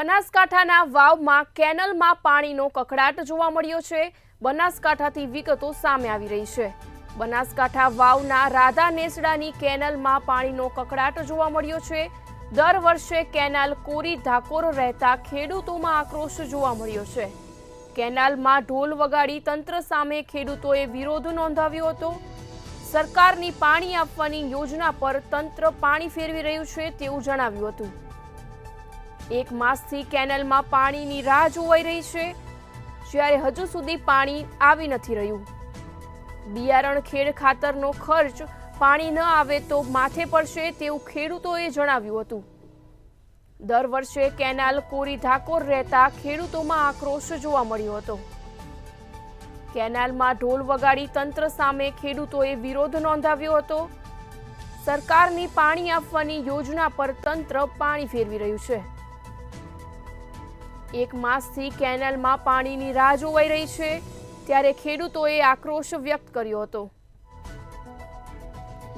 બનાસકાંઠાના વાવમાં કેનલમાં પાણીનો કકળાટ જોવા મળ્યો છે। બનાસકાંઠાથી વિગતો સામે આવી રહી છે। બનાસકાંઠા વાવના રાધા નેસડાની કેનલમાં પાણીનો કકળાટ જોવા મળ્યો છે। દર વર્ષે કેનાલ કોરી ધાકોર રહેતા ખેડૂતોમાં આક્રોશ જોવા મળ્યો છે। કેનાલમાં ઢોલ વગાડી તંત્ર સામે ખેડૂતોએ વિરોધ નોંધાવ્યો હતો। સરકારની પાણી આપવાની યોજના પર તંત્ર પાણી ફેરવી રહ્યું છે તેવું જણાવ્યું હતું। એક માસથી કેનલમાં પાણીની રાહ જોવાઈ રહી છે, જ્યારે હજુ સુધી પાણી આવી નથી રહ્યું। બિયારણ ખેડ ખાતરનો ખર્ચ પાણી ન આવે તો માથે પડશે તેવું ખેડૂતોએ જણાવ્યું હતું। દર વર્ષે કેનાલ કોરી ધાકોર રહેતા ખેડૂતોમાં આક્રોશ જોવા મળ્યો હતો। કેનાલમાં ઢોલ વગાડી તંત્ર સામે ખેડૂતોએ વિરોધ નોંધાવ્યો હતો। સરકારની પાણી આપવાની યોજના પર તંત્ર પાણી ફેરવી રહ્યું છે। એક માસથી કેનાલમાં પાણીની રાહ જોવાઈ રહી છે, ત્યારે ખેડૂતોએ આક્રોશ વ્યક્ત કર્યો હતો।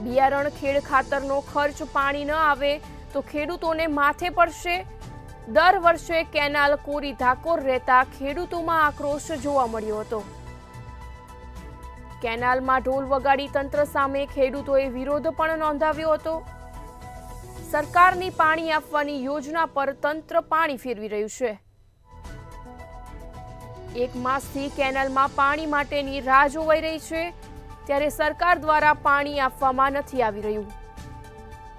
બિયારણ ખેડ ખાતરનો ખર્ચ પાણી ન આવે તો ખેડૂતોને માથે પડશે। દર વર્ષે કેનાલ કોરી ધાકોર રહેતા ખેડૂતોમાં આક્રોશ જોવા મળ્યો હતો। કેનાલમાં ઢોલ વગાડી તંત્ર સામે ખેડૂતોએ વિરોધ પણ નોંધાવ્યો હતો। સરકારની પાણી આપવાની યોજના પર તંત્ર પાણી ફેરવી રહ્યું છે। એક માસથી કેનાલમાં પાણી માટેની રાહ જોવાઈ રહી છે, ત્યારે સરકાર દ્વારા પાણી આપવામાં નથી આવી રહ્યું।